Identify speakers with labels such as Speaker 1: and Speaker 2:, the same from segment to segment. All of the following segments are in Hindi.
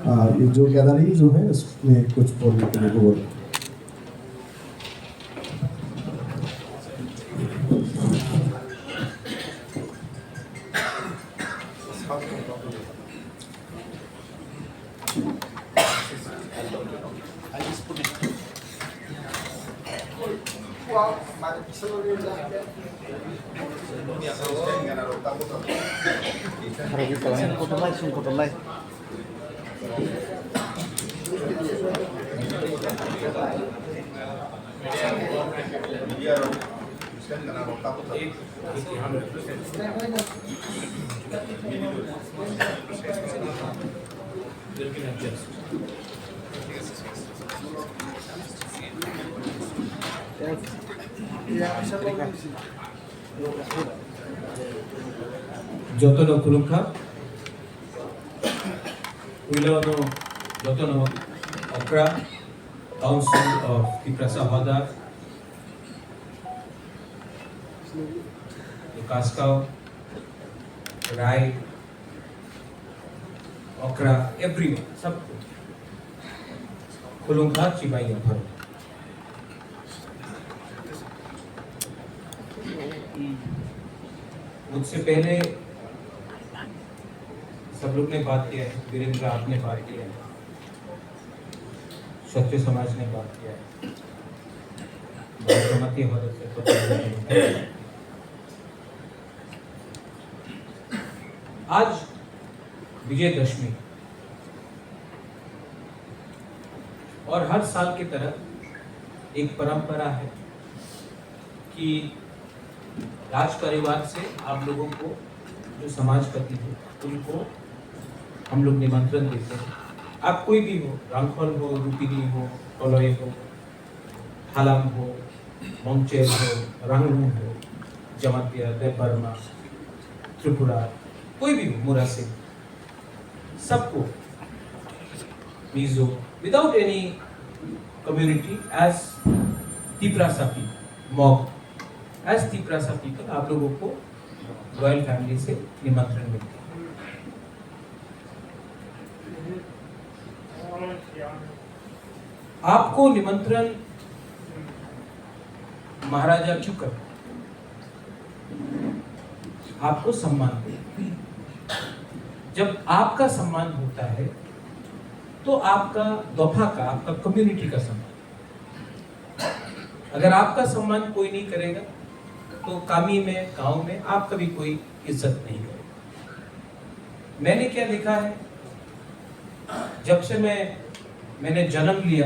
Speaker 1: ये जो गैलरी जो है उसमें कुछ बोलने के लिए बोल
Speaker 2: Jotono Kulumka, Wilono Jotono Okra, Council of Tiprasa Hada, Lukaskau, Rai, Okra, everyone, सबको Kulumka Chibai Bharo. मुझसे पहले सब लोग ने बात किया है, वीरेंद्र आपने बात किया है, क्षत्रिय समाज ने बात किया है, बासमती मदद से आज विजयदशमी और हर साल की तरह एक परंपरा है कि राज परिवार से आप लोगों को जो समाजपति है उनको हम लोग निमंत्रण देते हैं। आप कोई भी हो, रामखल हो, रूपिनी हो, कलोई हो, हालाम हो, मंगचेर हो, रंगलू हो, जमातिया, देवबर्मा, त्रिपुरा, कोई भी हो, मुरासे, सबको Mizo without any community as Tiprasa people mob as Tiprasa people आप लोगों को रॉयल फैमिली से निमंत्रण मिलता है। आपको निमंत्रण महाराजा क्यों कर आपको सम्मान दे। जब आपका सम्मान होता है तो आपका दफा का, आपका कम्युनिटी का सम्मान। अगर आपका सम्मान कोई नहीं करेगा तो कामी में, गांव में आपका भी कोई इज्जत नहीं करेगा। मैंने क्या देखा है, जब से मैंने जन्म लिया,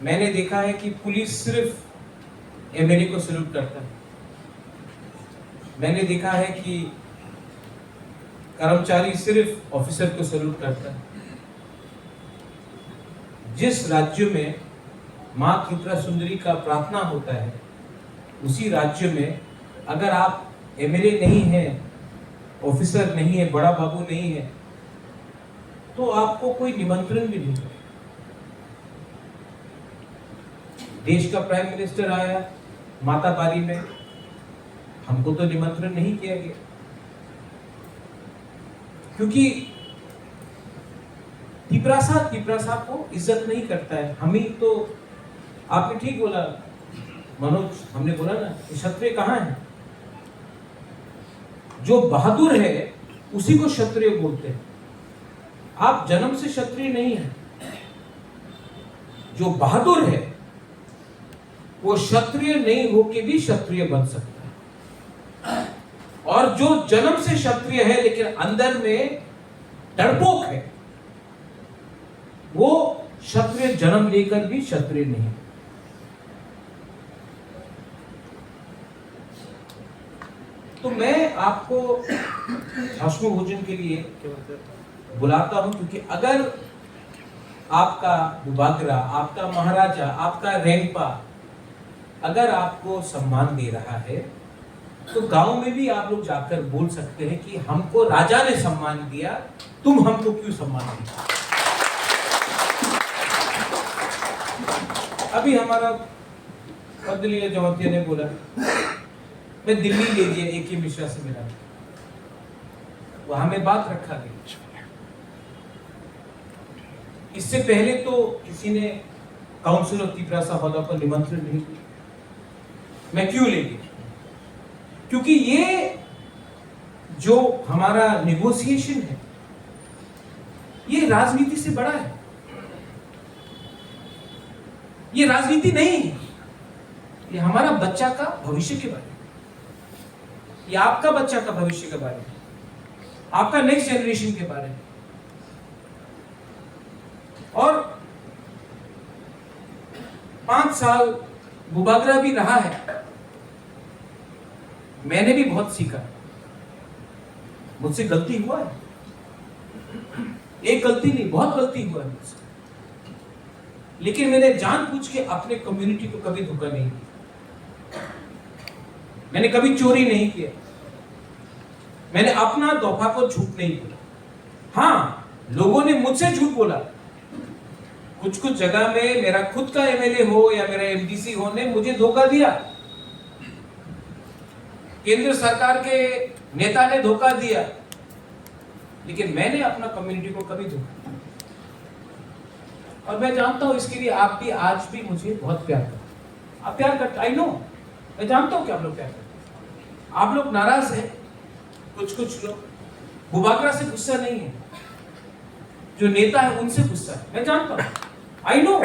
Speaker 2: मैंने देखा है कि पुलिस सिर्फ एमएलए को सल्यूट करता है। मैंने देखा है कि कर्मचारी सिर्फ ऑफिसर को सल्यूट करता है। जिस राज्य में मां त्रिपुरा सुंदरी का प्रार्थना होता है, उसी राज्य में अगर आप एमएलए नहीं हैं, ऑफिसर नहीं है, बड़ा बाबू नहीं है, तो आपको कोई निमंत्रण भी नहीं है। देश का प्राइम मिनिस्टर आया माताबारी में, हमको तो निमंत्रण नहीं किया गया, क्योंकि तिप्रासा को इज्जत नहीं करता है। हम ही तो, आपने ठीक बोला मनोज, हमने बोला ना कि क्षत्रिय कहाँ है? जो बहादुर है उसी को क्षत्रिय बोलते हैं। आप जन्म से क्षत्रिय नहीं है। जो बहादुर है वो क्षत्रिय नहीं होके भी क्षत्रिय बन सकता है, और जो जन्म से क्षत्रिय है लेकिन अंदर में डरपोक है, वो क्षत्रिय जन्म लेकर भी क्षत्रिय नहीं। तो मैं आपको भस्म भोजन के लिए बुलाता हूं, क्योंकि अगर आपका दुबागरा, आपका महाराजा, आपका रेंपा अगर आपको सम्मान दे रहा है, तो गांव में भी आप लोग जाकर बोल सकते हैं कि हमको राजा ने सम्मान दिया, तुम हमको क्यों सम्मान दिया। अभी हमारा पदलीय जमातिया ने बोला, मैं दिल्ली ले लिया AK मिश्रा से मिला, वहां में बात रखा गई। इससे पहले तो किसी ने काउंसिल ऑफ तिपरासा हौदा पर निमंत्रण नहीं दिया। मैं क्यों ले गया? क्योंकि ये जो हमारा नेगोशिएशन है ये राजनीति से बड़ा है। ये राजनीति नहीं है, ये हमारा बच्चा का भविष्य के बारे में, ये आपका बच्चा का भविष्य के बारे में, आपका नेक्स्ट जनरेशन के बारे में। और 5 साल बुबागरा भी रहा है, मैंने भी बहुत सीखा, मुझसे गलती हुआ है, एक गलती नहीं बहुत गलती हुआ है मुझसे, लेकिन मैंने जानबूझ के अपने कम्युनिटी को कभी धोखा नहीं दिया, मैंने कभी चोरी नहीं किया, मैंने अपना दफा को झूठ नहीं बोला। हाँ, लोगों ने मुझसे झूठ बोला, कुछ कुछ जगह में मेरा खुद का एमएलए हो या मेरा एमडीसी हो ने मुझे धोखा दिया, केंद्र सरकार के नेता ने धोखा दिया, लेकिन मैंने अपना कम्युनिटी को कभी धोखा नहीं। और मैं जानता हूं इसके लिए आप भी आज भी मुझे बहुत प्यार करते, आप प्यार करते, आई नो, मैं जानता हूं कि आप लोग प्यार करते। आप लोग नाराज हैं, कुछ लोग बुबागरा से गुस्सा नहीं है, जो नेता है उनसे गुस्सा है, मैं जानता हूं, आई नो।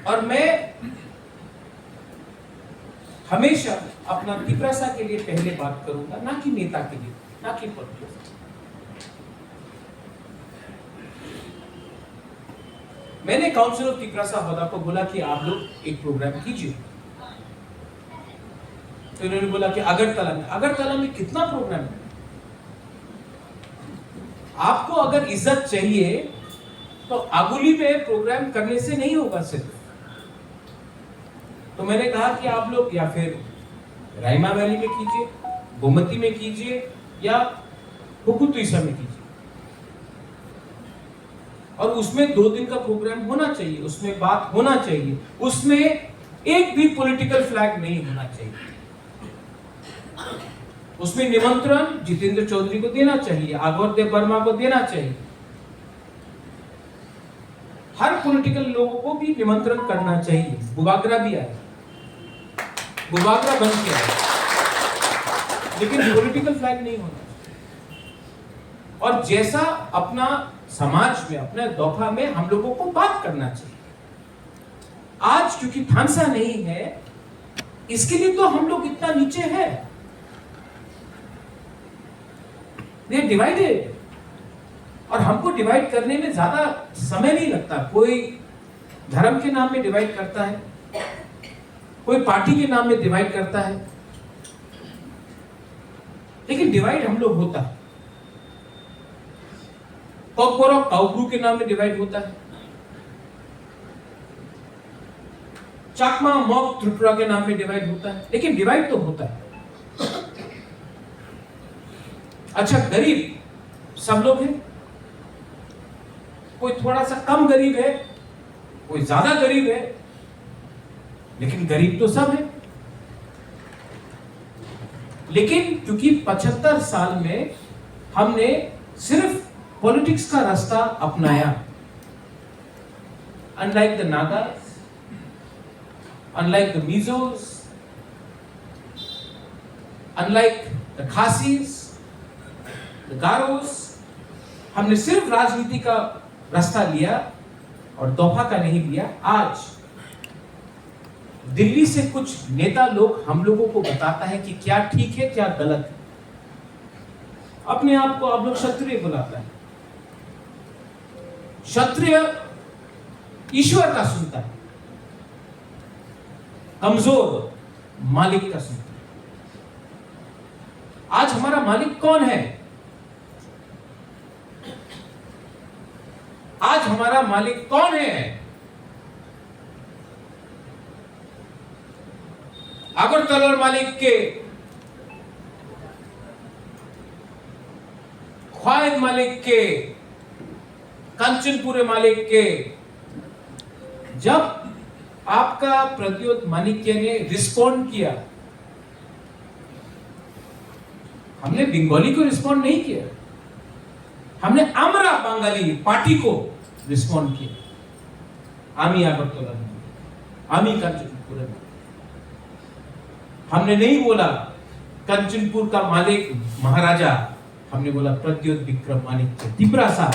Speaker 2: और मैं हमेशा अपना तिपरासा के लिए पहले बात करूंगा, ना कि नेता के लिए, ना कि पॉलिटिक्स। मैंने काउंसिल ऑफ तिपरासा हौदा को बोला कि आप लोग एक प्रोग्राम कीजिए, तो उन्होंने बोला कि अगरतला में कितना प्रोग्राम है? आपको अगर इज्जत चाहिए तो आगुली में प्रोग्राम करने से नहीं होगा सिर्फ। तो मैंने कहा कि आप लोग या फिर राइमा वैली में कीजिए, गोमती में कीजिए, या हुकुतुइसा में कीजिए, और उसमें 2 दिन का प्रोग्राम होना चाहिए, उसमें बात होना चाहिए, उसमें एक भी पॉलिटिकल फ्लैग नहीं होना चाहिए, उसमें निमंत्रण जितेंद्र चौधरी को देना चाहिए, आगवर देव वर्मा को देना चाहिए, हर पॉलिटिकल लोगों को भी निमंत्रण करना चाहिए। बुबागरा भी आए, बुबागरा बन के आए, लेकिन पॉलिटिकल फ्लैग नहीं होना चाहिए। और जैसा अपना समाज में, अपने दफा में हम लोगों को बात करना चाहिए। आज क्योंकि थानसा नहीं है, इसके लिए तो हम लोग इतना नीचे हैं, दे डिवाइडेड, और हमको डिवाइड करने में ज्यादा समय नहीं लगता। कोई धर्म के नाम में डिवाइड करता है, कोई पार्टी के नाम में डिवाइड करता है, लेकिन डिवाइड हम लोग होता है। कॉकबोरो काउब्रू के नाम में डिवाइड होता है, चाकमा मॉक त्रिपुरा के नाम में डिवाइड होता है, लेकिन डिवाइड तो होता है। अच्छा, गरीब सब लोग हैं, कोई थोड़ा सा कम गरीब है, कोई ज्यादा गरीब है, लेकिन गरीब तो सब है। लेकिन क्योंकि 75 साल में हमने सिर्फ पॉलिटिक्स का रास्ता अपनाया, unlike the Nagas, unlike the Mizos, unlike the Khasis, the Garos, हमने सिर्फ राजनीति का रास्ता लिया और दफा का नहीं लिया। आज दिल्ली से कुछ नेता लोग हम लोगों को बताता है कि क्या ठीक है क्या गलत है। अपने आप को आप लोग क्षत्रिय बुलाता है, क्षत्रिय ईश्वर का सुनता है, कमजोर मालिक का सुनता है। आज हमारा मालिक कौन है? आज हमारा मालिक कौन है? अगरतला मालिक के, ख्वाहिद मालिक के, कंचनपुरे मालिक के। जब आपका प्रद्योत माणिक्य ने रिस्पॉन्ड किया, हमने बंगाली को रिस्पॉन्ड नहीं किया, हमने आमरा बंगाली पार्टी को रिस्पॉन्ड किया, आमी आगरतला, आमी कंचनपुर। हमने नहीं बोला कंचनपुर का मालिक महाराजा, हमने बोला प्रद्योत विक्रम मानिक त्रिपुरा साहब।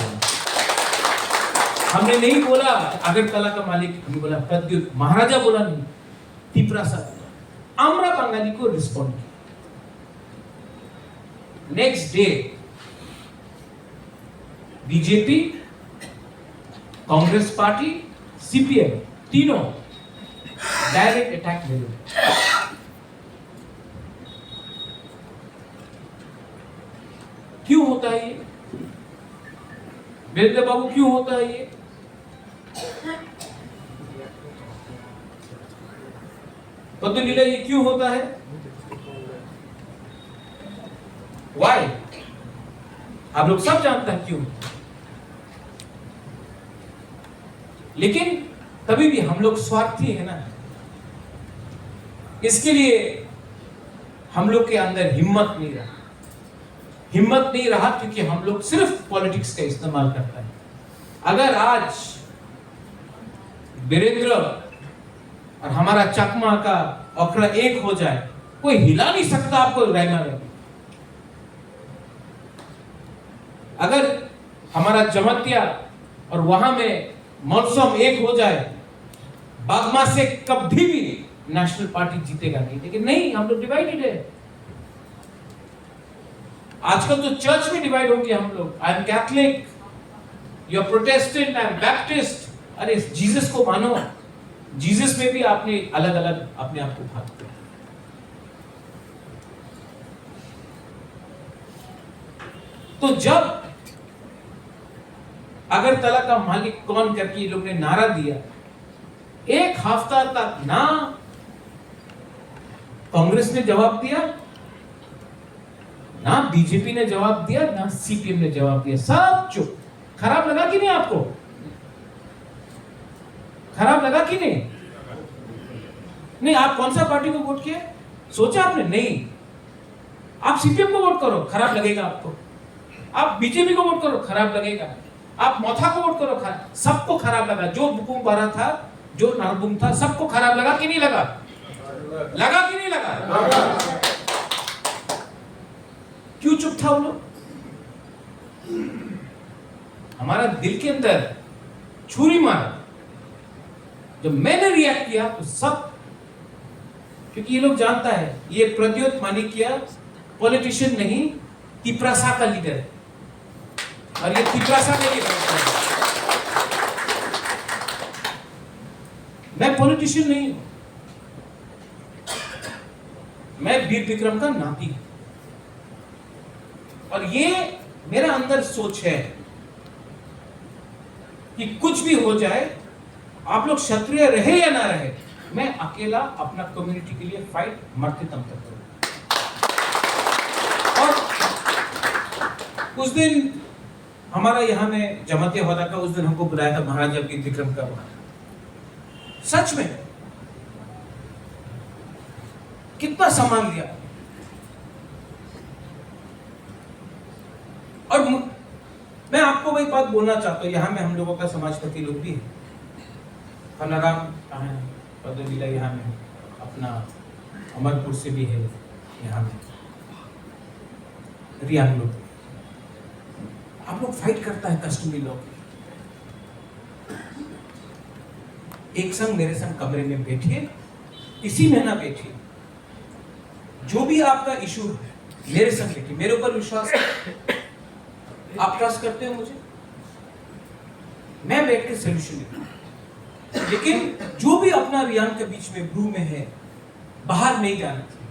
Speaker 2: हमने नहीं बोला अगरतला का मालिक, हमने बोला प्रद्योत, महाराजा बोला नहीं, त्रिपुरा साहब। आमरा बंगाली को रिस्पॉन्ड किया। Next day BJP, Congress party, CPM तीनों डायरेक्ट अटैक में लगे। क्यों होता है ये वीरेंद्र बाबू, क्यों होता है ये? पद्मलीला, ये क्यों होता है? वाई? आप लोग सब जानते हैं क्यों। लेकिन तभी भी हम लोग स्वार्थी है ना, इसके लिए हम लोग के अंदर हिम्मत नहीं रहा। हिम्मत नहीं रहा क्योंकि हम लोग सिर्फ पॉलिटिक्स का इस्तेमाल करता है। अगर आज वीरेंद्र और हमारा चकमा का अखड़ा एक हो जाए, कोई हिला नहीं सकता आपको रहना है। अगर हमारा जमतिया और वहां में मौसम एक हो जाए, बागमा से कभी भी नेशनल पार्टी जीतेगा नहीं। लेकिन नहीं, हम लोग डिवाइडेड है। आजकल तो चर्च में डिवाइड हो गया हम लोग। I am Catholic, you are Protestant, I am Baptist. अरे जीसस को मानो, जीसस में भी आपने अलग अलग अपने आप को भाग दिया। तो जब अगरतला का मालिक कौन करके ये लोग ने नारा दिया, एक हफ्ता तक ना कांग्रेस ने जवाब दिया, ना बीजेपी ने जवाब दिया, ना सीपीएम ने जवाब दिया, सब चुप। खराब लगा कि नहीं आपको? खराब लगा कि नहीं? नहीं, आप कौन सा पार्टी को वोट किया सोचा आपने? नहीं, आप सीपीएम को वोट करो, खराब लगेगा आपको। आप बीजेपी को वोट करो, खराब लगेगा। आप मोथा को वोट करो, सबको खराब लगा। जो बुकुम बारा था, जो नारबुम था, सबको खराब लगा कि नहीं लगा? लगा कि नहीं लगा? क्यों चुप था वो लोग? हमारा दिल के अंदर छुरी मारा। जब मैंने रिएक्ट किया तो सब, क्योंकि ये लोग जानता है ये प्रद्योत मानिकिया पॉलिटिशियन नहीं, तिपरासा का लीडर है। और ये तिपरासा के लिए मैं पॉलिटिशियन नहीं हूं, मैं वीर विक्रम का नाती हूं। और ये मेरा अंदर सोच है कि कुछ भी हो जाए, आप लोग क्षत्रिय रहे या ना रहे, मैं अकेला अपना कम्युनिटी के लिए फाइट मरते दम तक करूंगा। और उस दिन हमारा यहाँ में जमातिया होता का, उस दिन हमको बुलाया था महाराजा वीर विक्रम का। सच में कितना सम्मान दिया। और मैं आपको वही बात बोलना चाहता हूँ, यहाँ में हम लोगों का समाजपति लोग भी है। फनाराम कहाँ है? पद्मलीला यहाँ में, अपना अमरपुर से भी है यहाँ में, रियान लोग। आप लोग फाइट करता है कस्टमरी लोग। एक संग मेरे संग कमरे में बैठिए, इसी महीना बैठिए, जो भी आपका इशू है मेरे संग बैठिए। मेरे ऊपर विश्वास है, आप ट्रस्ट करते हो मुझे, मैं बैठ के सोल्यूशन निकालूं। लेकिन जो भी अपना रियान के बीच में ब्रू में है, बाहर नहीं जाना चाहिए।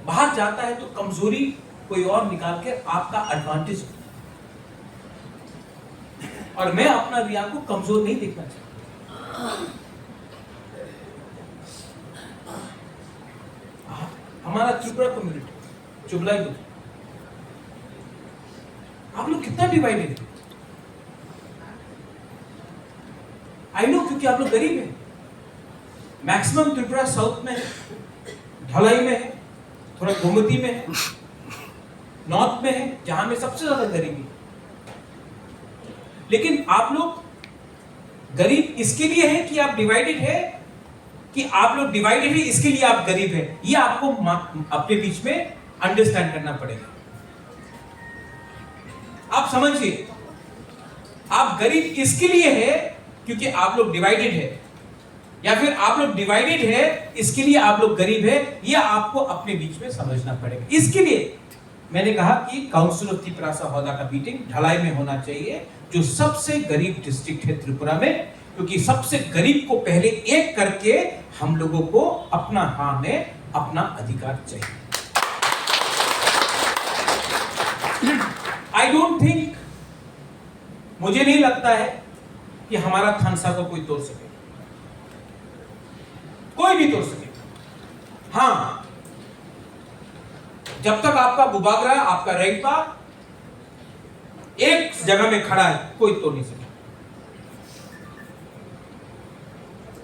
Speaker 2: बाहर जाता है तो कमजोरी कोई और निकाल के आपका एडवांटेज। और मैं अपना रियान को कमजोर नहीं देखना चाहता। हमारा त्रिपुरा कम्युनिटी, चुगलाई, आप लोग कितना डिवाइडेड है। आई नो, क्योंकि आप लोग गरीब हैं। मैक्सिमम त्रिपुरा साउथ में है, ढलाई में है, थोड़ा गोमती में है, नॉर्थ में है, जहां में सबसे ज्यादा गरीबी। लेकिन आप लोग गरीब इसके लिए है कि आप डिवाइडेड है, कि आप लोग डिवाइडेड है इसके लिए आप गरीब है? ये आपको अपने बीच में अंडरस्टैंड करना पड़ेगा। आप समझिए, आप गरीब इसके लिए है क्योंकि आप लोग डिवाइडेड है, या फिर आप लोग डिवाइडेड है इसके लिए आप लोग गरीब है? ये आपको अपने बीच में समझना पड़ेगा। इसके लिए मैंने कहा कि काउंसिल ऑफ त्रिपुरा हौदा का मीटिंग ढलाई में होना चाहिए, जो सबसे गरीब डिस्ट्रिक्ट है त्रिपुरा में, क्योंकि सबसे गरीब को पहले एक करके हम लोगों को अपना हाँ में अपना अधिकार चाहिए। आई डोंट थिंक, मुझे नहीं लगता है कि हमारा थानसा को कोई तोड़ सके, कोई भी तोड़ सके। हां, जब तक आपका बुबागरा, आपका रैंपा एक जगह में खड़ा है, कोई तोड़ नहीं सके।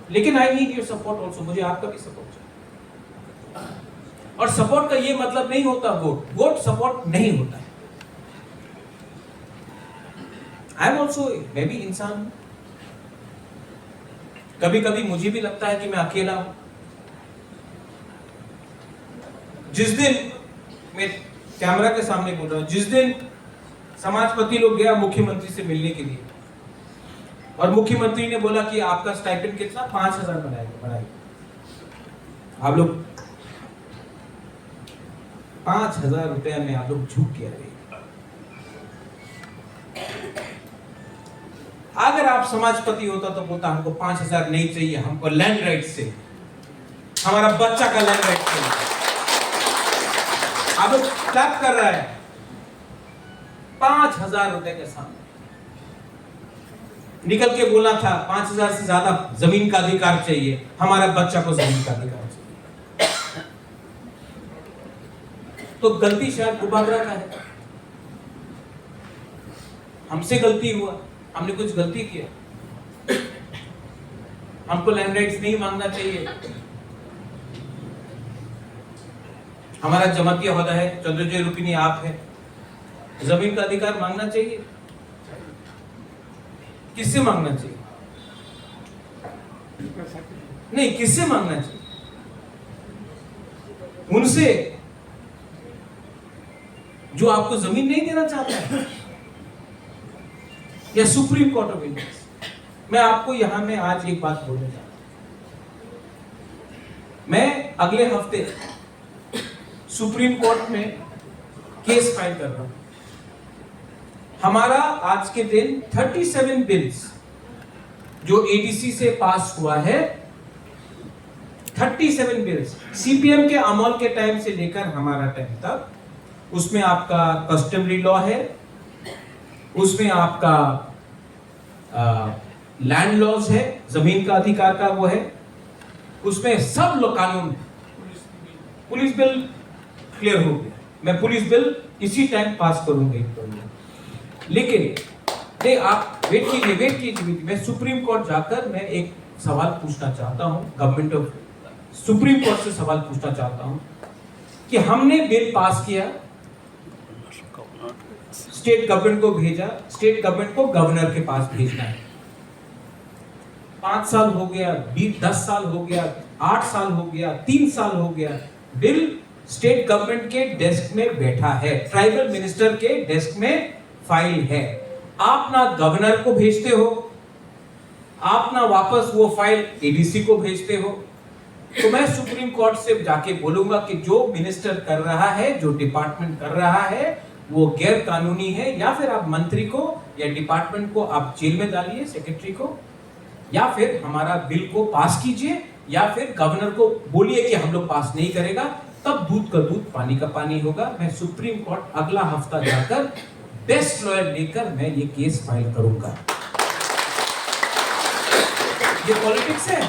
Speaker 2: लेकिन I need your support also, मुझे आपका भी सपोर्ट चाहिए। और सपोर्ट का ये मतलब नहीं होता वोट सपोर्ट नहीं होता है। आई एम ऑल्सो, मैं भी इंसान हूं, कभी कभी मुझे भी लगता है कि मैं अकेला हूं। जिस दिन मैं कैमरा के सामने बोल रहा हूं, जिस दिन समाजपति लोग गया मुख्यमंत्री से मिलने के लिए, और मुख्यमंत्री ने बोला कि आपका स्टाइपेंड कितना, 5,000 बढ़ाएगा। आप लोग 5,000 रुपया में आप लोग झूठ किया गए। अगर आप समाजपति होता तो बोलता हमको 5,000 नहीं चाहिए, हमको लैंड राइट से, हमारा बच्चा का लैंड राइट चाहिए। आप लोग क्लैप कर रहा है 5,000 रुपए के सामने। निकल के बोला था 5,000 से ज्यादा जमीन का अधिकार चाहिए, हमारा बच्चा को जमीन का अधिकार चाहिए। तो गलती शायद बुबागरा का है, हमसे गलती हुआ, हमने कुछ गलती किया। हमको लैंड राइट्स नहीं मांगना चाहिए। हमारा जमातिया होता है, चंद्रजय रुपिनी आप है, जमीन का अधिकार मांगना चाहिए। किससे मांगना चाहिए? नहीं, किससे मांगना चाहिए? उनसे जो आपको जमीन नहीं देना चाहता है, या सुप्रीम कोर्ट ऑफ इंडिया? मैं आपको यहां में आज एक बात बोलना चाहता हूं। मैं अगले हफ्ते सुप्रीम कोर्ट में केस फाइल कर रहा हूं। हमारा आज के दिन 37 बिल्स जो एडीसी से पास हुआ है, 37 बिल्स सीपीएम के अमल के टाइम से लेकर हमारा टाइम तक, उसमें आपका कस्टमरी लॉ है, उसमें आपका लैंड लॉज है, जमीन का अधिकार का वो है, उसमें सब लोग कानून। पुलिस बिल क्लियर हो गया, मैं पुलिस बिल इसी टाइम पास करूंगी। लेकिन नहीं, आप वेट कीजिए। मैं सुप्रीम कोर्ट जाकर मैं एक सवाल पूछना चाहता हूं, गवर्नमेंट ऑफ सुप्रीम कोर्ट से सवाल पूछना चाहता हूं कि हमने बिल पास किया, स्टेट गवर्नमेंट को भेजा, स्टेट गवर्नमेंट को गवर्नर के पास भेजना है। 5 साल हो गया, 10 साल हो गया, 8 साल हो गया, 3 साल हो गया, बिल स्टेट गवर्नमेंट के डेस्क में बैठा है, ट्राइबल मिनिस्टर के डेस्क में फाइल है। आप ना गवर्नर को भेजते हो, आप ना वापस वो फाइल एडीसी को भेजते हो। तो मैं सुप्रीम कोर्ट से जाके बोलूंगा कि जो मिनिस्टर कर रहा है, जो डिपार्टमेंट कर रहा है, वो गैर कानूनी है। या फिर आप मंत्री को या डिपार्टमेंट को आप जेल में डालिए, सेक्रेटरी को, या फिर हमारा बिल को पास कीजिए, या फिर गवर्नर को बोलिए कि हम लोग पास नहीं करेगा, तब दूध का दूध पानी का पानी होगा। मैं सुप्रीम कोर्ट अगला हफ्ता जाकर बेस्ट लॉयर लेकर मैं ये केस फाइल करूंगा। ये पॉलिटिक्स है,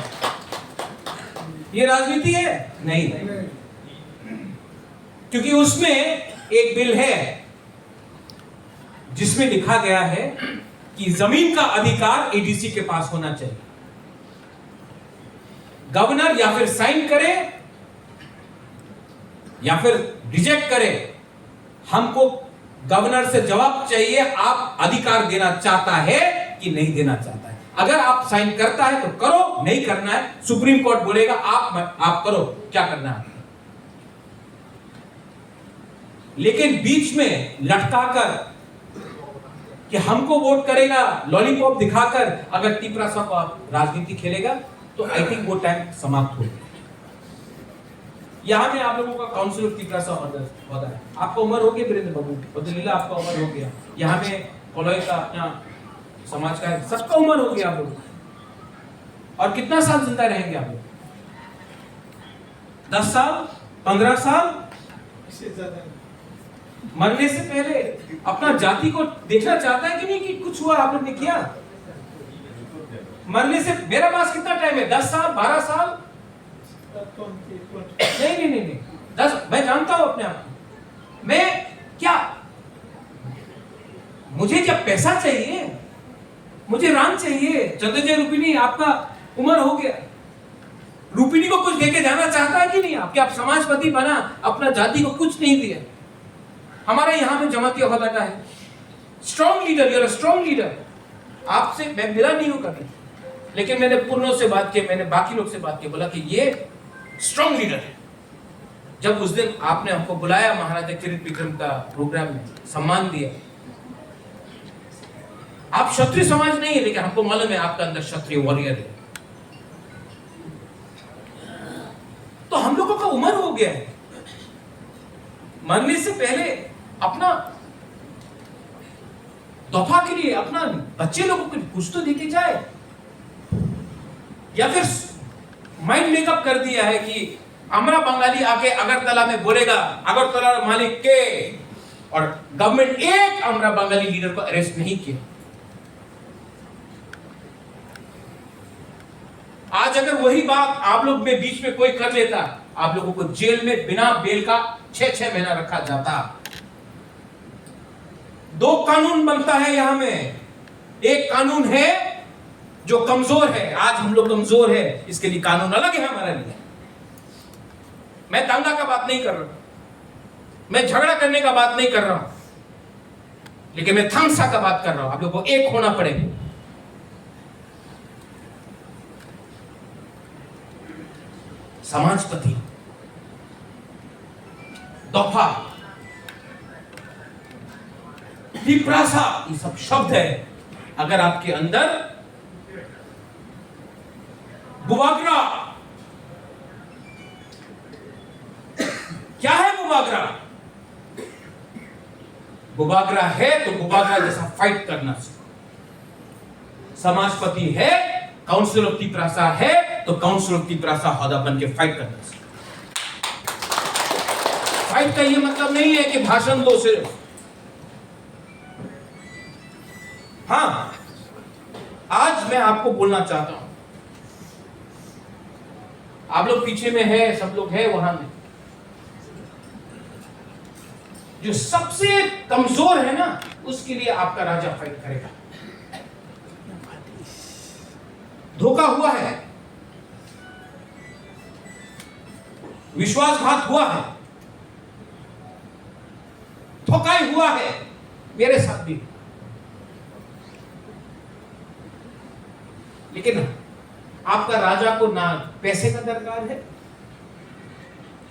Speaker 2: ये राजनीति है? नहीं, क्योंकि उसमें एक बिल है जिसमें लिखा गया है कि जमीन का अधिकार एडीसी के पास होना चाहिए। गवर्नर या फिर साइन करे या फिर रिजेक्ट करे, हमको गवर्नर से जवाब चाहिए, आप अधिकार देना चाहता है कि नहीं देना चाहता है। अगर आप साइन करता है तो करो, नहीं करना है सुप्रीम कोर्ट बोलेगा आप करो, क्या करना है। लेकिन बीच में लटकाकर कि हमको वोट करेगा, लॉलीपॉप दिखाकर अगर तिपरासा को आप राजनीति खेलेगा तो आई थिंक वो टाइम समाप्त हो गया। यहाँ में आप लोगों का काउंसिल ऑफ तिपरासा होता है। आपका उम्र हो गया वीरेंद्र बाबू, बदलीला आपका उम्र हो गया, यहाँ में कोलोई का अपना समाज का है, सबका उम्र हो गया आप लोग। और कितना साल जिंदा रहेंगे आप लोग? 10 साल, 15 साल? मरने से पहले अपना जाति को देखना चाहता है कि नहीं कि कुछ हुआ आप लोग ने किया? मरने से मेरा पास कितना टाइम है? 10 साल, 12 साल? नहीं 10। मैं जानता हूं अपने आप को। मैं क्या, मुझे क्या पैसा चाहिए? मुझे राम चाहिए। चंद्रजय रूपिणी आपका उम्र हो गया, रूपिणी को कुछ देके जाना चाहता है कि नहीं? आप क्या आप समाजपति बना, अपना जाति को कुछ नहीं दिया। हमारे यहाँ में जमाती होता है strong leader, you're a strong leader. आपसे मैं मिला नहीं हूं कभी, लेकिन मैंने पूर्णों से बात की, मैंने बाकी लोग से बात की, बोला कि ये स्ट्रॉन्ग लीडर है। जब उस दिन आपने हमको बुलाया महाराजा किरीट विक्रम का प्रोग्राम में, सम्मान दिया। आप क्षत्रिय समाज नहीं है, लेकिन हमको मालूम है आपका अंदर क्षत्रिय वॉरियर है। तो हम लोगों का उम्र हो गया है, मरने से पहले अपना तोहफा के लिए अपना बच्चे लोगों को कुछ तो देके जाए। या फिर माइंड मेकअप कर दिया है कि अमरा बंगाली आके अगरतला में बोलेगा अगरतला मालिक के, और गवर्नमेंट एक अमरा बंगाली लीडर को अरेस्ट नहीं किया। आज अगर वही बात आप लोग में बीच में कोई कर लेता, आप लोगों को जेल में बिना बेल का 6-6 महीना रखा जाता। 2 कानून बनता है यहां में। एक कानून है जो कमजोर है, आज हम लोग कमजोर है, इसके लिए कानून अलग है हमारे लिए। मैं दंगा का बात नहीं कर रहा, मैं झगड़ा करने का बात नहीं कर रहा हूं, लेकिन मैं थामसा का बात कर रहा हूं। आप लोगों को एक होना पड़ेगा। समाजपति, दफा, तिपरासा, ये सब शब्द है। अगर आपके अंदर बुबागरा, क्या है बुबागरा? बुबागरा है तो बुबागरा जैसा फाइट करना सीखो। समाजपति है, काउंसिल ऑफ तिपरासा है तो काउंसिल ऑफ तिपरासा होदा बन के फाइट करना सीखो। फाइट का ये मतलब नहीं है कि भाषण दो सिर्फ। हां, आज मैं आपको बोलना चाहता हूं, आप लोग पीछे में है, सब लोग है वहां में, जो सबसे कमजोर है ना, उसके लिए आपका राजा फाइट करेगा। धोखा हुआ है, विश्वासघात हुआ है, धोखाई हुआ है, मेरे साथ भी। लेकिन आपका राजा को ना पैसे का दरकार है,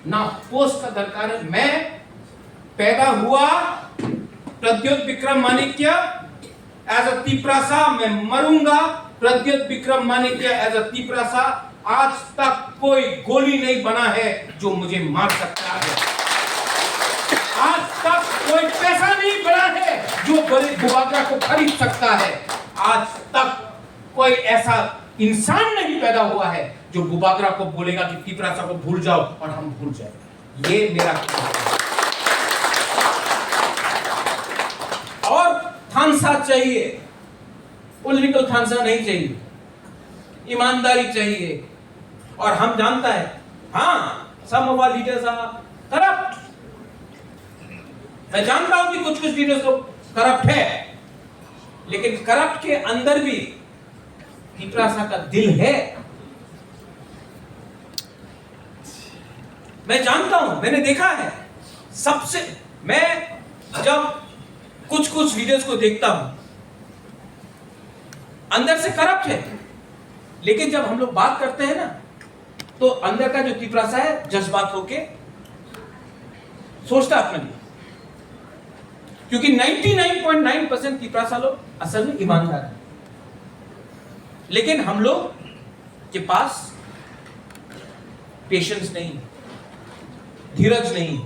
Speaker 2: ना पोस्ट का दरकार है। मैं पैदा हुआ प्रद्योत विक्रम माणिक्य एज अ तिपरासा, मैं मरूंगा प्रद्योत विक्रम माणिक्य एज अ तिपरासा। आज तक कोई गोली नहीं बना है जो मुझे मार सकता है। आज तक कोई पैसा नहीं बना है जो बड़े बुबागरा को खरीद सकता है। आज तक कोई ऐसा इंसान नहीं पैदा हुआ है जो बुबागरा को बोलेगा कि तिपरासा को भूल जाओ और हम भूल जाए। ये मेरा और थानसा चाहिए, पॉलिटिकल थानसा नहीं चाहिए, ईमानदारी चाहिए। और हम जानता है, हाँ, some of our leaders are corrupt. मैं जानता हूं कि कुछ लीडर्स तो करप्ट है, लेकिन करप्ट के अंदर भी तिपरासा का दिल है। मैं जानता हूं, मैंने देखा है। सबसे मैं जब कुछ लीडर्स को देखता हूं, अंदर से करप्ट है, लेकिन जब हम लोग बात करते हैं ना तो अंदर का जो तिपरासा है जज्बात होके सोचता अपने लिए, क्योंकि 99.9% तिपरासा लोग असल में ईमानदार हैं, लेकिन हम लोग के पास पेशेंस नहीं, धीरज नहीं,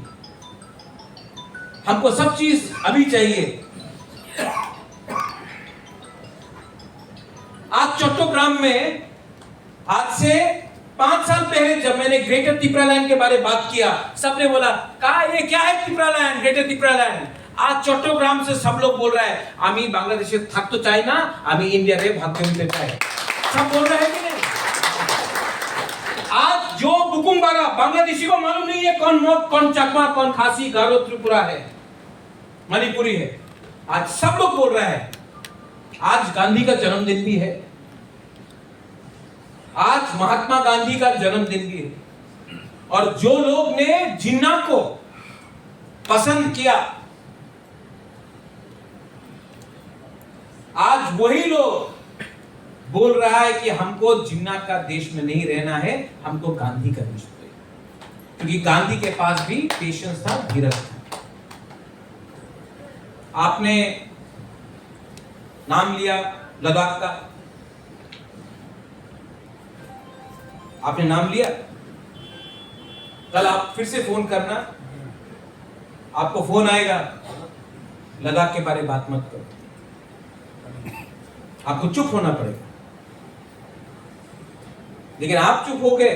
Speaker 2: हमको सब चीज अभी चाहिए। आज चट्टोग्राम में आज से 5 साल पहले जब मैंने ग्रेटर त्रिपुरालैंड के बारे में बात किया, सबने बोला कहा ये क्या है त्रिपुरालैंड, ग्रेटर त्रिपुरालैंड। आज चट्टोग्राम से सब लोग बोल रहा है आमी बांग्लादेशे থাকতে চাই না, আমি ইন্ডিয়ারে ভাগ্য নিতে চাই, सब बोल रहे हैं कि नहीं? आज जो बुकुमबारा बांग्लादेशी को मालूम नहीं है कौन मोट, कौन चकमा, कौन खासी, गारो, त्रिपुरा है, मणिपुरी है, आज सब लोग बोल रहे हैं। आज गांधी का जन्मदिन भी है, आज महात्मा गांधी का जन्मदिन भी है, और जो लोग ने जिन्ना को पसंद किया, आज वही लोग बोल रहा है कि हमको जिन्ना का देश में नहीं रहना है, हमको गांधी का देश में, क्योंकि गांधी के पास भी पेशेंस था, धीरज था। आपने नाम लिया लद्दाख का, आपने नाम लिया, कल आप फिर से फोन करना, आपको फोन आएगा लद्दाख के बारे में बात मत करो, आपको चुप होना पड़ेगा। लेकिन आप चुप हो गए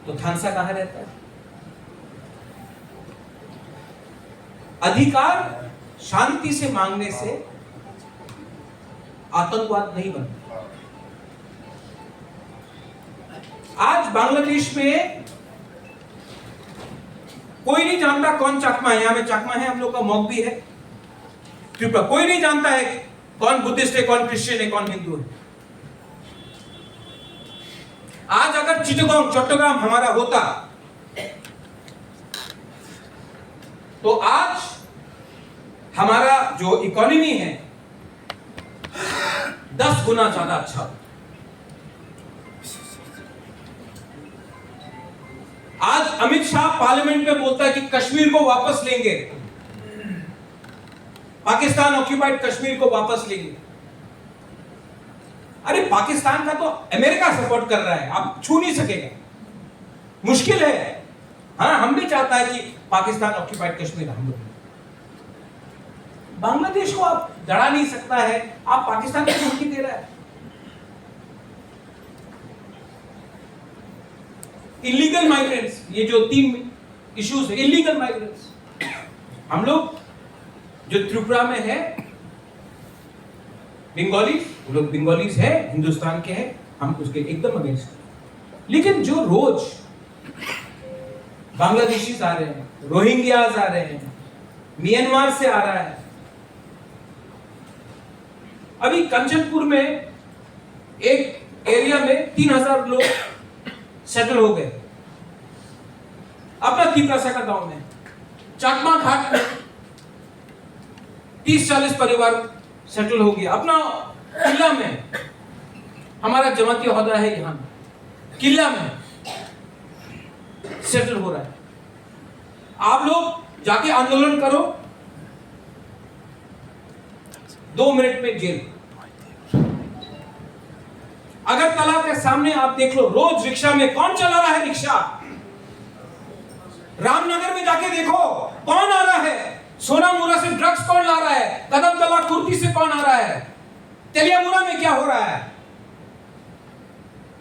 Speaker 2: तो थानसा कहां रहता है? अधिकार शांति से मांगने से आतंकवाद नहीं बनता। आज बांग्लादेश में कोई नहीं जानता कौन चकमा है, यहां में चकमा है, हम लोग का मौक भी है, त्रिपुरा, कोई नहीं जानता है कौन बुद्धिस्ट है, कौन क्रिश्चियन है, कौन हिंदू है। आज अगर चिटगांव चट्टोग्राम हमारा होता तो आज हमारा जो इकोनॉमी है 10 गुना ज्यादा अच्छा। आज अमित शाह पार्लियामेंट में बोलता है कि कश्मीर को वापस लेंगे, पाकिस्तान ऑक्यूपाइड कश्मीर को वापस लेंगे। अरे पाकिस्तान का तो अमेरिका सपोर्ट कर रहा है, आप छू नहीं सकेगा, मुश्किल है। हाँ, हम भी चाहता है कि पाकिस्तान ऑक्यूपाइड कश्मीर हम लोग, बांग्लादेश को आप दड़ा नहीं सकता है, आप पाकिस्तान को धमकी दे रहा है। इलीगल माइग्रेंट्स, ये जो 3 इश्यूज है, इलीगल माइग्रेंट्स, हम लोग जो त्रिपुरा में है बंगाली, वो लोग बंगालीज है, हिंदुस्तान के हैं, हम उसके एकदम अगेंस्ट। लेकिन जो रोज बांग्लादेशीज आ रहे हैं, रोहिंग्याज आ रहे हैं, म्यांमार से आ रहा है, अभी कंचनपुर में एक एरिया में 3000 लोग सेटल हो गए अपना त्रिपुरासा का गांव में। चकमा घाट में 30-40 परिवार सेटल हो गया अपना किला में। हमारा जमाती ओहदा है, यहां किला में सेटल हो रहा है। आप लोग जाके आंदोलन करो, 2 मिनट में जेल। अगरतला के सामने आप देख लो, रोज रिक्शा में कौन चला रहा है रिक्शा? रामनगर में जाके देखो कौन आ रहा है, सोनामुरा से ड्रग्स कौन ला रहा है, कदमतला कुर्ती से कौन आ रहा है, तेलियामुरा में क्या हो रहा है?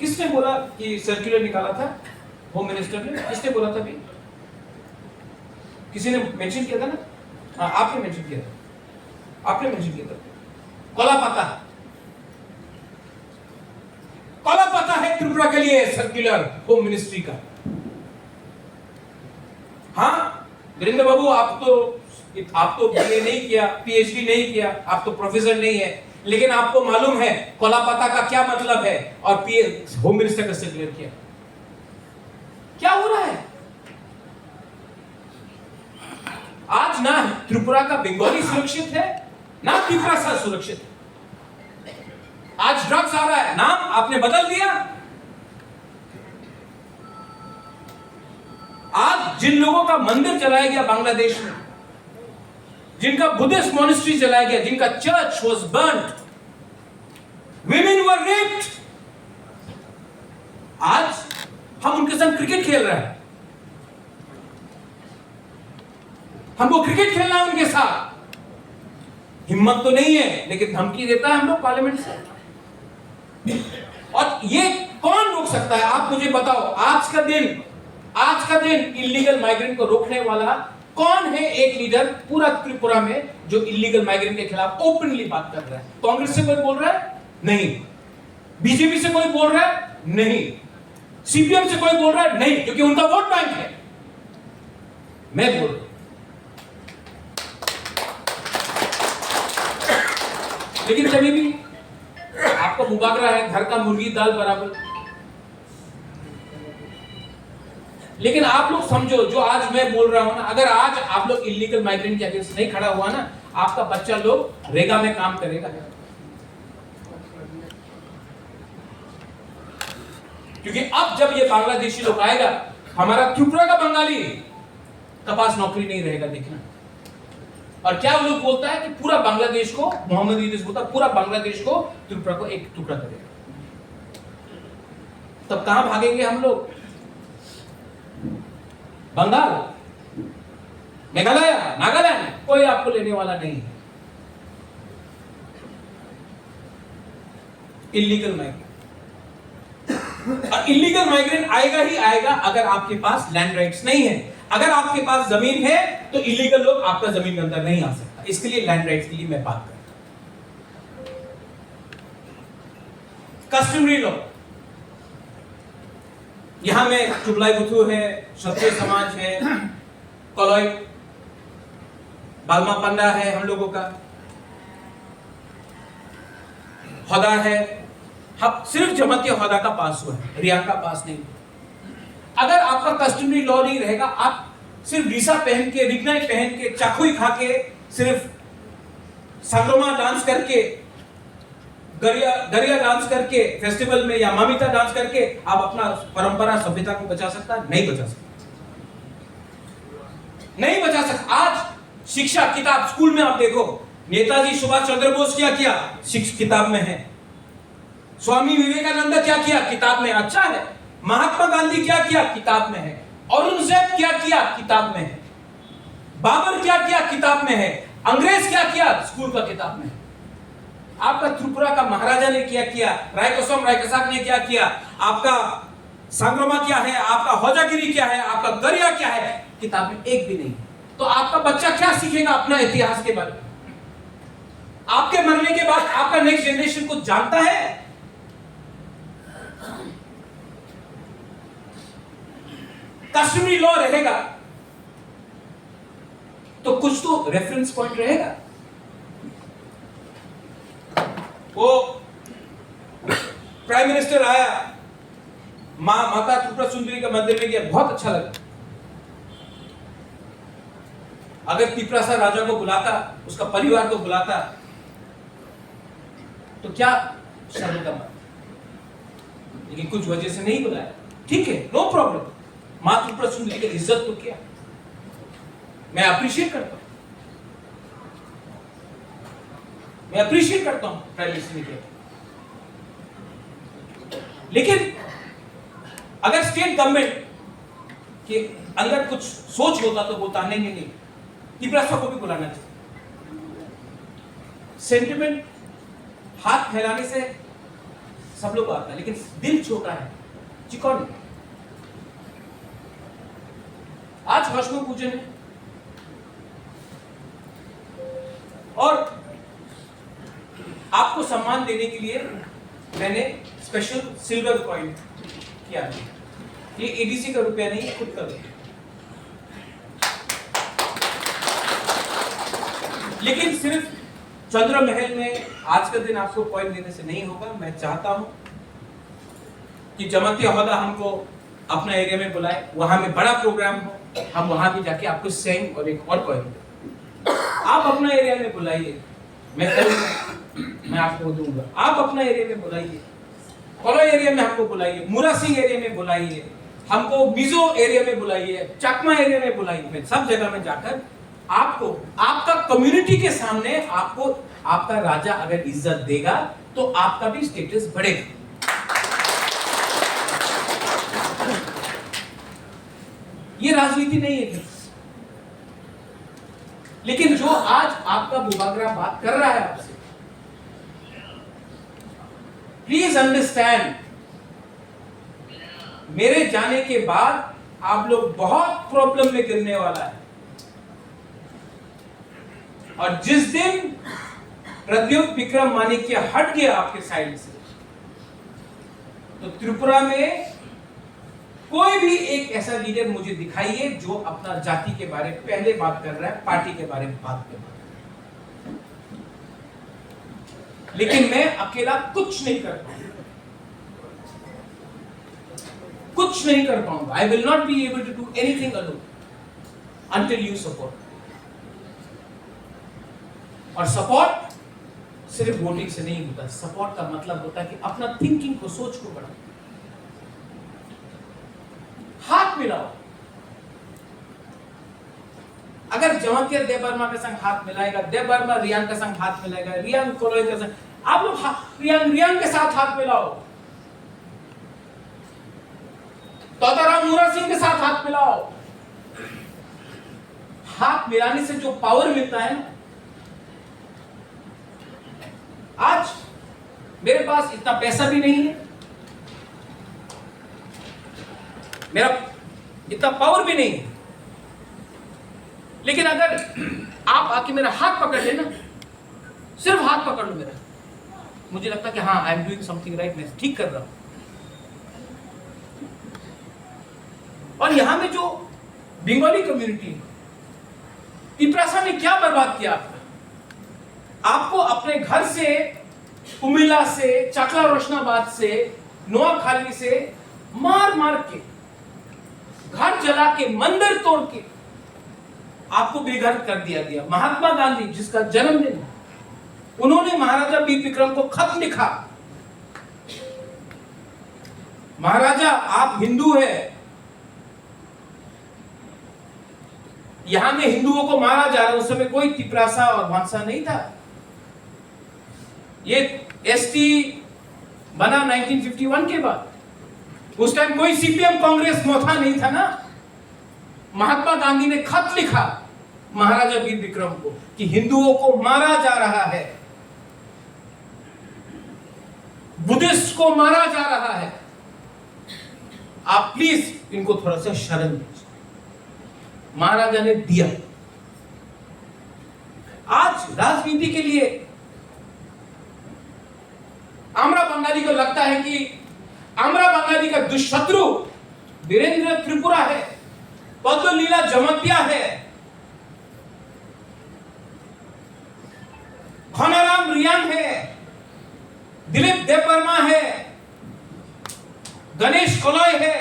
Speaker 2: किसने बोला कि सर्कुलर निकाला था होम मिनिस्टर ने? किसने बोला था? भी किसी ने मेंशन किया था ना? हाँ, आपने मेंशन किया था, आपने मेंशन किया था। कोला पता है त्रिपुरा के लिए सर्कुलर होम मिनिस्ट्री का। हाँ वीरेंद्र बाबू, आप तो बीए नहीं किया, पीएचडी नहीं किया, आप तो प्रोफेसर नहीं है, लेकिन आपको मालूम है कोलापता का क्या मतलब है, और होम मिनिस्टर का सर्कुलर किया। क्या हो रहा है आज? ना त्रिपुरा का बंगाली सुरक्षित है, ना त्रिपुरा सा सुरक्षित है। आज ड्रग्स आ रहा है, नाम आपने बदल दिया। आज जिन लोगों का मंदिर जलाया गया बांग्लादेश में, जिनका बुद्धिस्ट मॉनेस्ट्री जलाया गया, जिनका church was burned, women were raped, आज हम उनके संग क्रिकेट खेल रहे हैं। हमको क्रिकेट खेलना है उनके साथ, हिम्मत तो नहीं है, लेकिन धमकी देता है हम लोग पार्लियामेंट से। और ये कौन रोक सकता है? आप मुझे बताओ, आज का दिन इलीगल माइग्रेंट को रोकने वाला कौन है? एक लीडर पूरा त्रिपुरा में जो इलीगल माइग्रेंट के खिलाफ ओपनली बात कर रहा है। कांग्रेस से कोई बोल रहा है? नहीं। बीजेपी से कोई बोल रहा है? नहीं। सीपीएम से कोई बोल रहा है? नहीं, क्योंकि उनका वोट बैंक है। मैं बोल रहा हूं, लेकिन कभी भी आपका मुबागरा है घर का मुर्गी दाल बराबर। लेकिन आप लोग समझो, जो आज मैं बोल रहा हूं ना, अगर आज आप लोग इलीगल माइग्रेंट के अगेंस्ट नहीं खड़ा हुआ ना, आपका बच्चा लोग रेगा में काम करेगा। क्योंकि अब जब ये बांग्लादेशी लोग आएगा, हमारा त्रिपुरा का बंगाली का पास नौकरी नहीं रहेगा। देखना, और क्या वो लोग बोलता है कि पूरा बांग्लादेश को, मोहम्मद इदरीस बोलता है पूरा बांग्लादेश को त्रिपुरा को एक टुकड़ा करेगा। तब कहां भागेंगे हम लोग? बंगाल, मेघालय, नागालैंड, कोई आपको लेने वाला नहीं है। इलीगल माइग्रेंट, और इलीगल माइग्रेंट आएगा ही आएगा अगर आपके पास लैंड राइट्स नहीं है। अगर आपके पास जमीन है तो इलीगल लोग आपका जमीन के अंदर नहीं आ सकता। इसके लिए लैंड राइट्स के लिए मैं बात कर रहा हूं। कस्टमरी लॉ, यहां में चुगलाई बुथु है, क्षत्रिय समाज है, कलोई बालमा पंडा है, हम लोगों का होदा है। हम सिर्फ जमाती होदा का पास हुआ है, रिया का पास नहीं। अगर आपका कस्टमरी लॉ नहीं रहेगा, आप सिर्फ रीसा पहन के, रिगनाई पहन के, चाकुई खा के, सिर्फ सांग्रोमा डांस करके, गरिया डांस करके, फेस्टिवल में या मामिता डांस करके आप अपना परंपरा सभ्यता को बचा सकता? नहीं बचा सकता, नहीं बचा सकता। आज शिक्षा किताब स्कूल में आप देखो, नेताजी सुभाष चंद्र बोस क्या किया? शिक्षा किताब में है। स्वामी विवेकानंद क्या किया? किताब में। अच्छा है। महात्मा गांधी क्या किया? किताब में है। औरंगजेब क्या किया? किताब में है। बाबर क्या किया? किताब में है। अंग्रेज क्या किया? स्कूल का किताब में है। आपका त्रिपुरा का महाराजा ने क्या किया? रायकोसम रायकसाक ने क्या किया? आपका सांग्रमा क्या है? आपका होजागिरी क्या है? आपका गरिया क्या है? किताब में एक भी नहीं। तो आपका बच्चा क्या सीखेगा अपना इतिहास के बारे में? आपके मरने के बाद आपका नेक्स्ट जनरेशन कुछ जानता है? कस्टमरी लॉ रहेगा तो कुछ तो रेफरेंस पॉइंट रहेगा। वो प्राइम मिनिस्टर आया, माता त्रिपुरा सुंदरी के मंदिर में गया, बहुत अच्छा लगा। अगर तिपरासा राजा को बुलाता, उसका परिवार को बुलाता, तो क्या शर्म का बात, लेकिन कुछ वजह से नहीं बुलाया। ठीक है, नो प्रॉब्लम। मां त्रिपुरा सुंदरी की इज्जत तो किया, मैं अप्रिशिएट करता हूं, मैं अप्रिशिएट करता हूं प्राइम मिनिस्टर ने किया। लेकिन अगर स्टेट गवर्नमेंट के अंदर कुछ सोच होता तो बोलता नहीं, तिपरासा को भी बुलाना चाहिए। सेंटिमेंट हाथ फैलाने से सब लोग आता है, लेकिन दिल छोटा है, चिकन। आज भस्म पूजन है और आपको सम्मान देने के लिए मैंने स्पेशल सिल्वर कॉइन किया है। ये एडीसी का रुपया नहीं, खुद का रुपया। लेकिन सिर्फ चंद्र महल में आज का दिन आपको कॉइन देने से नहीं होगा। मैं चाहता हूं कि जमाती अहदा हमको अपना एरिया में बुलाए, वहां में बड़ा प्रोग्राम हो, हम वहां भी जाके आपको सेम और एक और कॉइन दें। आप अपना एरिया में बुलाइए, मैं आपको दूंगा, आप अपना एरिया में बुलाइए, कोलो एरिया में हमको बुलाइए, मुरासिंग एरिया में बुलाइए, हमको मिजो एरिया में बुलाइए, चकमा एरिया में बुलाइए। मैं सब जगह में जाकर आपको आपका कम्युनिटी के सामने आपको आपका राजा अगर इज्जत देगा तो आपका भी स्टेटस बढ़ेगा। ये राजनीति नहीं है। लेकिन जो आज आपका बुबागरा बात कर रहा है आपसे, प्लीज अंडरस्टैंड, मेरे जाने के बाद आप लोग बहुत प्रॉब्लम में गिरने वाला है। और जिस दिन प्रद्युत विक्रम मानिक्य हट गया आपके साइड से, तो त्रिपुरा में कोई भी एक ऐसा लीडर मुझे दिखाइए जो अपना जाति के बारे में पहले बात कर रहा है, पार्टी के बारे में बात कर रहा है। लेकिन मैं अकेला कुछ नहीं कर पाऊंगा, कुछ नहीं कर पाऊंगा। I will not be able to do anything alone until you support. और सपोर्ट सिर्फ वोटिंग से नहीं होता। सपोर्ट का मतलब होता है कि अपना थिंकिंग को, सोच को बढ़ाओ, हाथ मिलाओ। अगर जमातिया देव वर्मा के संग हाथ मिलाएगा, देव वर्मा रियांग के संग हाथ मिलाएगा, रियांग कोलोई के संग, आप लोग रियांग के साथ हाथ मिलाओ, तोताराम मूरा सिंह के साथ हाथ मिलाओ। हाथ मिलाने से जो पावर मिलता है ना, आज मेरे पास इतना पैसा भी नहीं है, मेरा इतना पावर भी नहीं है, लेकिन अगर आप आके मेरा हाथ पकड़ लेना, सिर्फ हाथ पकड़ लो मेरा, मुझे लगता है कि हाँ, I am doing something right, मैं ठीक कर रहा हूं। और यहां में जो बंगाली कम्युनिटी, पिपरासा ने क्या बर्बाद किया आपको अपने घर से, कुमिल्ला से, चकला रोशनाबाद से, नोआखाली से मार मार के, घर जला के, मंदिर तोड़ के आपको बेघर कर दिया गया। महात्मा गांधी जिसका जन्मदिन, उन्होंने महाराजा बी विक्रम को खत लिखा, महाराजा आप हिंदू है, यहां में हिंदुओं को मारा जा रहा है। उस समय कोई तिपरासा और भांसा नहीं था। ये एसटी बना 1951 के बाद, उस टाइम कोई सीपीएम कांग्रेस मोथा नहीं था ना। महात्मा गांधी ने खत लिखा महाराजा वीर विक्रम को कि हिंदुओं को मारा जा रहा है, बुद्धिस्ट को मारा जा रहा है, आप प्लीज इनको थोड़ा सा शरण दीजिए। महाराजा ने दिया। आज राजनीति के लिए आमरा बंगाली को लगता है कि आमरा बंगाली का दुष्शत्रु वीरेंद्र त्रिपुरा है, पद्मलीला जमतिया है, घनाराम रियांग है, दिलीप देववर्मा है, गणेश कोलोई है,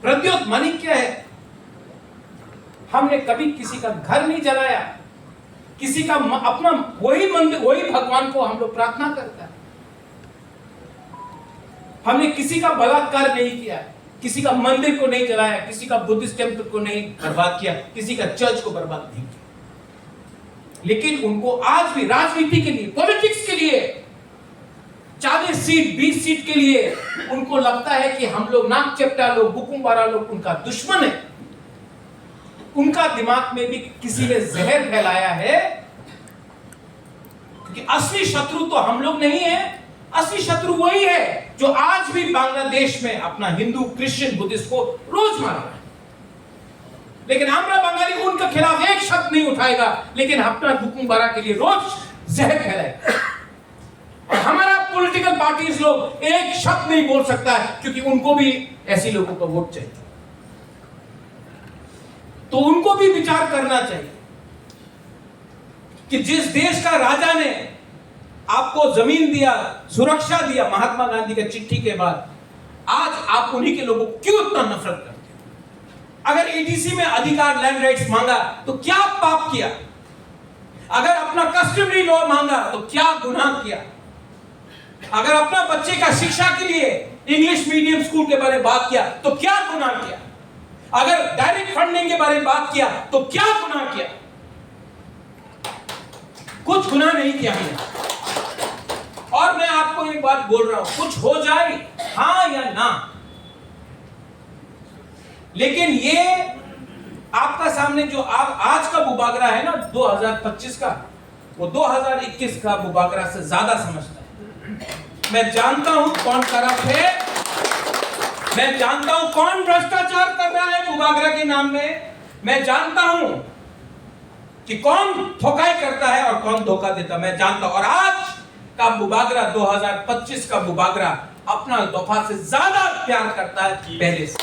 Speaker 2: प्रद्युत मानिक्य है। हमने कभी किसी का घर नहीं जलाया, किसी का अपना वही मंदिर, वही भगवान को हम लोग प्रार्थना करते हैं। हमने किसी का बलात्कार नहीं किया, किसी का मंदिर को नहीं जलाया, किसी का बुद्धिस्ट टेम्पल को नहीं बर्बाद किया, किसी का चर्च को बर्बाद नहीं किया। लेकिन उनको आज भी राजनीति के लिए, पॉलिटिक्स के लिए, 40 सीट 20 सीट के लिए उनको लगता है कि हम लोग नाक चपटा लोग, बुकुम्बारा लोग उनका दुश्मन है। उनका दिमाग में भी किसी ने जहर फैलाया है, क्योंकि असली शत्रु तो हम लोग नहीं है, असली शत्रु वही है जो आज भी बांग्लादेश में अपना हिंदू, क्रिश्चियन, बुद्धिस्ट को रोज मार रहा है। लेकिन आमरा बंगाली उनके खिलाफ एक शब्द नहीं उठाएगा, लेकिन अपना बुकुम्बारा के लिए रोज जहर फैलाएगा। और हमारा पॉलिटिकल पार्टीज लोग एक शब्द नहीं बोल सकता है, क्योंकि उनको भी ऐसे लोगों का वोट चाहिए। तो उनको भी विचार करना चाहिए कि जिस देश का राजा ने आपको जमीन दिया, सुरक्षा दिया महात्मा गांधी के चिट्ठी के बाद, आज आप उन्हीं के लोगों को क्यों इतना नफरत करते हैं? अगर एटीसी में अधिकार, लैंड राइट्स मांगा तो क्या पाप किया? कस्टमरी लॉ मांगा तो क्या गुनाह किया? अगर अपना बच्चे का शिक्षा के लिए इंग्लिश मीडियम स्कूल के बारे में बात किया तो क्या गुनाह किया? अगर डायरेक्ट फंडिंग के बारे में बात किया तो क्या गुनाह किया? कुछ गुनाह नहीं किया हमने। और मैं आपको एक बात बोल रहा हूं, कुछ हो जाए हां या ना, लेकिन ये आपका सामने जो आप आज का मुबागरा है ना 2025 का, वो 2021 का मुबागरा से ज्यादा समझता है। मैं जानता हूं कौन करप्ट है, मैं जानता हूं कौन भ्रष्टाचार कर रहा है मुबागरा के नाम में, मैं जानता हूं कि कौन ठोकाई करता है और कौन धोखा देता, मैं जानता हूं। और आज का मुबागरा 2025 का मुबागरा अपना दफा से ज्यादा प्यार करता है पहले से।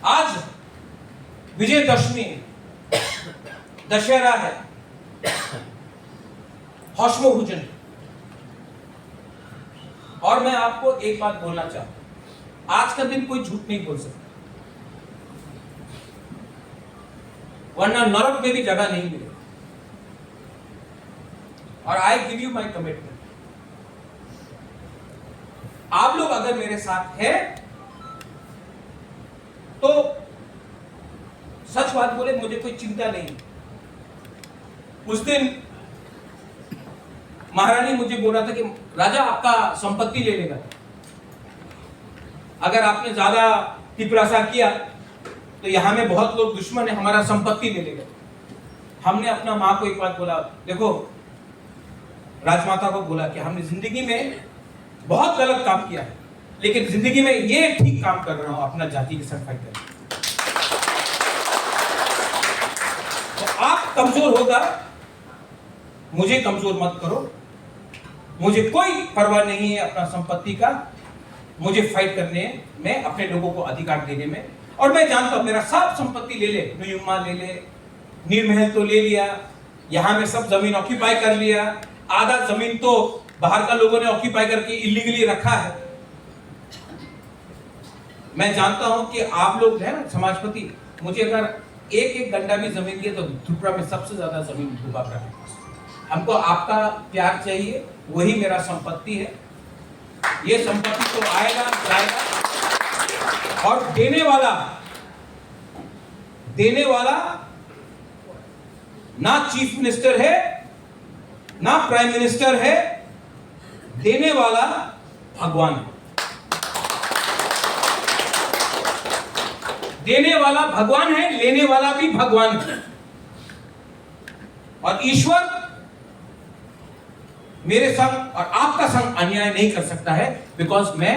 Speaker 2: आज विजयदशमी है, दशहरा है, हौशमो भोजन, और मैं आपको एक बात बोलना चाहता हूं, आज का दिन कोई झूठ नहीं बोल सकता, वरना नरक में भी जगह नहीं मिलेगी। और I give you my commitment, आप लोग अगर मेरे साथ है तो सच बात बोले मुझे कोई चिंता नहीं। उस दिन महारानी मुझे बोल रहा था कि राजा आपका संपत्ति ले लेगा, अगर आपने ज्यादा टिपरासा किया तो यहां में बहुत लोग दुश्मन है, हमारा संपत्ति ले लेगा। हमने अपना मां को एक बात बोला, देखो राजमाता को बोला कि हमने जिंदगी में बहुत गलत काम किया है, लेकिन जिंदगी में ये ठीक काम कर रहा हूं, अपना जाति के साथ फाइट कर। तो आप कमजोर होगा, मुझे कमजोर मत करो, मुझे कोई परवाह नहीं है अपना संपत्ति का, मुझे फाइट करने में, अपने लोगों को अधिकार देने में। और मैं जानता हूं मेरा सब संपत्ति ले ले, नुयुम्मा ले ले, नीरमहल तो ले लिया, यहां में सब जमीन ऑक्यूपाई कर लिया, आधा जमीन तो बाहर का लोगों ने ऑक्यूपाई करके इलीगली रखा है। मैं जानता हूं कि आप लोग है ना समाजपति, मुझे अगर एक एक गंडा भी जमीन दिए तो त्रिपुरा में सबसे ज्यादा जमीन डूबा कर, हमको आपका प्यार चाहिए, वही मेरा संपत्ति है। ये संपत्ति तो आएगा जाएगा, और देने वाला ना चीफ मिनिस्टर है ना प्राइम मिनिस्टर है, देने वाला भगवान है। देने वाला भगवान है, लेने वाला भी भगवान है। और ईश्वर मेरे संग और आपका संग अन्याय नहीं कर सकता है, बिकॉज मैं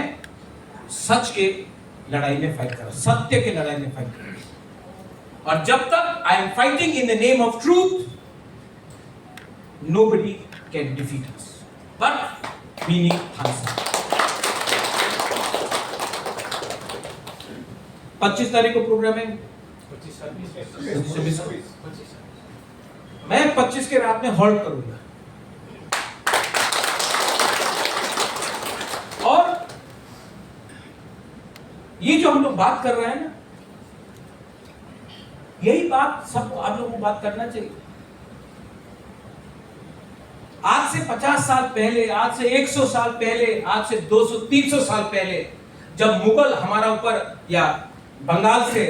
Speaker 2: सच के लड़ाई में फाइट कर रहा हूं, सत्य के लड़ाई में फाइट कर रहा हूं। और जब तक I am fighting in the name of truth, nobody can defeat us, but we need answer। 25 तारीख को प्रोग्राम है, 25 मैं 25 के रात में हॉल्ट करूंगा। और ये जो हम लोग बात कर रहे हैं ना, यही बात सबको आप लोगों को बात करना चाहिए। आज से 50 साल पहले, आज से 100 साल पहले, आज से 200-300 साल पहले, जब मुगल हमारा ऊपर या बंगाल से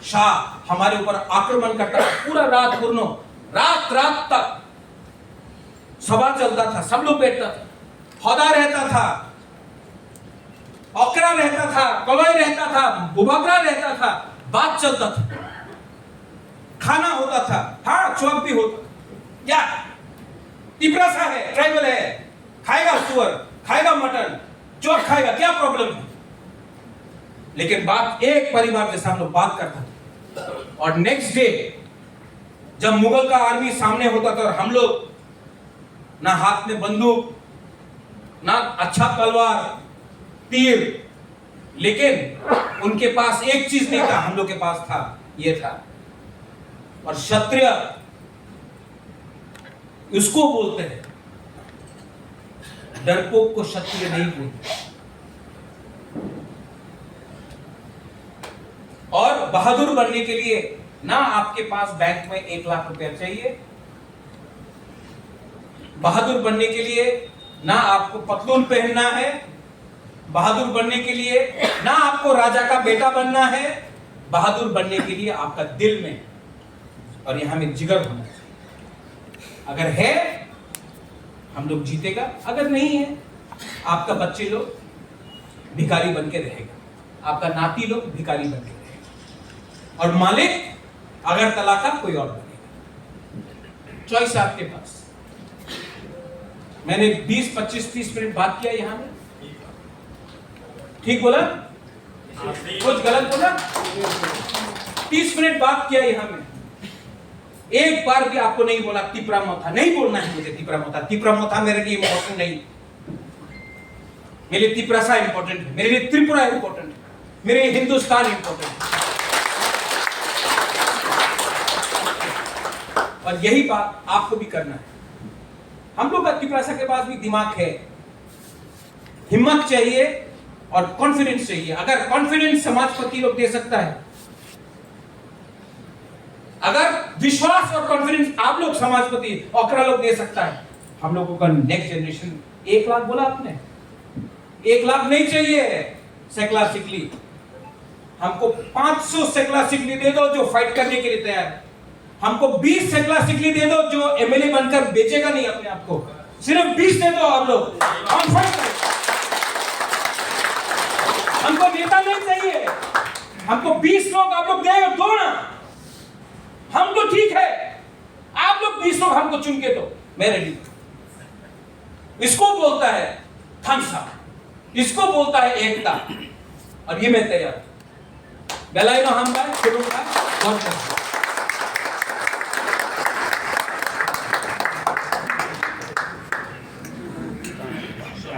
Speaker 2: शाह हमारे ऊपर आक्रमण करता था, पूरा रात पूर्ण रात तक सभा चलता था, सब लोग बैठता था, हौदा रहता था, ओकरा रहता था, कवई रहता था, मुबागरा रहता था, बात चलता था, खाना होता था, हाँ चौक भी होता था। क्या तिपरासा है, ट्राइबल है, खाएगा सुअर, खाएगा मटन, चौक खाएगा, क्या प्रॉब्लम है? लेकिन बात एक परिवार जैसा हम लोग बात करता था। और नेक्स्ट डे जब मुगल का आर्मी सामने होता था और हम लोग ना हाथ में बंदूक, ना अच्छा तलवार, तीर, लेकिन उनके पास एक चीज नहीं था, हम लोग के पास था, ये था। और क्षत्रिय इसको बोलते हैं, डरपोक को क्षत्रिय नहीं बोलते। और बहादुर बनने के लिए ना आपके पास बैंक में 1 लाख रुपया चाहिए। बहादुर बनने के लिए ना आपको पतलून पहनना है, बहादुर बनने के लिए ना आपको राजा का बेटा बनना है, बहादुर बनने के लिए आपका दिल में और यहां में जिगर होना चाहिए। अगर है हम लोग जीतेगा, अगर नहीं है आपका बच्चे लोग भिखारी बन के रहेगा, आपका नाती लोग भिखारी बन के रहेगा, और मालिक अगर तलाका कोई और बनेगा। चॉइस आपके पास। मैंने 20, 25, 30 मिनट बात किया यहां में, ठीक बोला? कुछ गलत बोला? 30 मिनट बात किया यहां में, एक बार भी आपको नहीं बोला तिपरा मोथा। नहीं बोलना है मुझे तिपरा मोथा। तिपरा मोथा मेरे लिए इम्पोर्टेंट नहीं, मेरे लिए तिपरासा इंपॉर्टेंट है, मेरे लिए त्रिपुरा इंपॉर्टेंट है, मेरे लिए हिंदुस्तान इंपॉर्टेंट है। और यही बात आपको भी करना है। हम लोग का तिपरासा के पास भी दिमाग है, हिम्मत चाहिए और कॉन्फिडेंस चाहिए। अगर कॉन्फिडेंस समाजपति लोग दे सकता है, अगर विश्वास और कॉन्फिडेंस आप लोग समाजपति ओकरा लोग दे सकता है, हम लोगों का नेक्स्ट जनरेशन 1 लाख बोला आपने, 1 लाख नहीं चाहिए सेकला सिकली, हमको 500 सेकला सिकली दे दो जो फाइट करने के लिए तैयार है। हमको 20 सेकला सिकली दे दो जो एमएलए बनकर बेचेगा नहीं अपने आप को, सिर्फ 20 दे दो आप लोग, हम फाइट करें। हमको नेता नहीं चाहिए, हमको 20 लोग आप लोग दे दो ना, हम तो ठीक है, आप लोग 20 लोग हमको चुन के दो, मैं रेडी। इसको बोलता है थम्स अप, इसको बोलता है एकता, और ये मैं तैयार। बेलाइनो हम